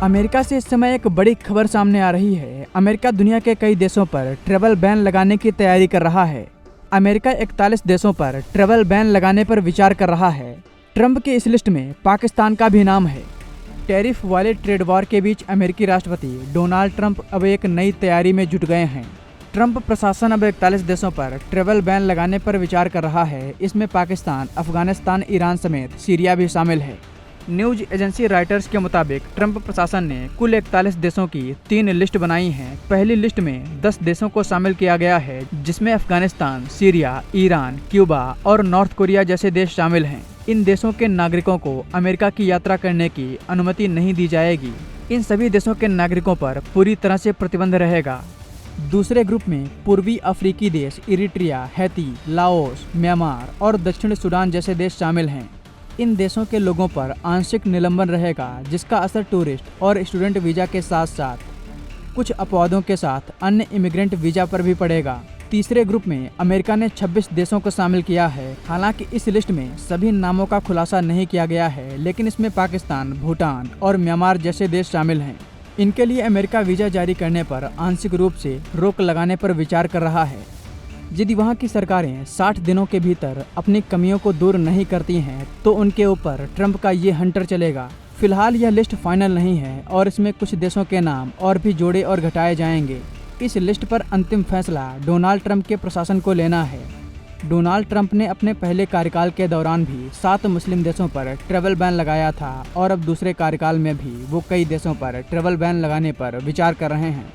America से इस समय एक बड़ी खबर सामने आ रही है। अमेरिका दुनिया के कई देशों पर ट्रैवल बैन लगाने की तैयारी कर रहा है। अमेरिका 41 देशों पर ट्रैवल बैन लगाने पर विचार कर रहा है। ट्रंप की इस लिस्ट में पाकिस्तान का भी नाम है। टैरिफ वाले ट्रेड वॉर के बीच अमेरिकी राष्ट्रपति डोनाल्ड ट्रंप अब एक नई तैयारी में जुट गए हैं। ट्रंप प्रशासन अब 41 देशों पर ट्रैवल बैन लगाने पर विचार कर रहा है। इसमें पाकिस्तान, अफगानिस्तान, ईरान समेत सीरिया भी शामिल है। न्यूज एजेंसी रॉयटर्स के मुताबिक ट्रंप प्रशासन ने कुल 41 देशों की 3 लिस्ट बनाई हैं। पहली लिस्ट में 10 देशों को शामिल किया गया है, जिसमें अफगानिस्तान, सीरिया, ईरान, क्यूबा और नॉर्थ कोरिया जैसे देश शामिल हैं। इन देशों के नागरिकों को अमेरिका की यात्रा करने की अनुमति नहीं दी जाएगी। इन सभी देशों के नागरिकों पर पूरी तरह से प्रतिबंध रहेगा। दूसरे ग्रुप में पूर्वी अफ्रीकी देश इरिट्रिया, हैती, लाओस, म्यांमार और दक्षिण सूडान जैसे देश शामिल हैं। इन देशों के लोगों पर आंशिक निलंबन रहेगा, जिसका असर टूरिस्ट और स्टूडेंट वीजा के साथ साथ कुछ अपवादों के साथ अन्य इमिग्रेंट वीजा पर भी पड़ेगा। तीसरे ग्रुप में अमेरिका ने 26 देशों को शामिल किया है। हालांकि इस लिस्ट में सभी नामों का खुलासा नहीं किया गया है, लेकिन इसमें पाकिस्तान, भूटान और म्यांमार जैसे देश शामिल हैं। इनके लिए अमेरिका वीजा जारी करने पर आंशिक रूप से रोक लगाने पर विचार कर रहा है। यदि वहां की सरकारें 60 दिनों के भीतर अपनी कमियों को दूर नहीं करती हैं, तो उनके ऊपर ट्रंप का ये हंटर चलेगा। फिलहाल यह लिस्ट फाइनल नहीं है और इसमें कुछ देशों के नाम और भी जोड़े और घटाए जाएंगे। इस लिस्ट पर अंतिम फैसला डोनाल्ड ट्रंप के प्रशासन को लेना है। डोनाल्ड ट्रंप ने अपने पहले कार्यकाल के दौरान भी 7 मुस्लिम देशों पर ट्रैवल बैन लगाया था और अब दूसरे कार्यकाल में भी वो कई देशों पर ट्रैवल बैन लगाने पर विचार कर रहे हैं।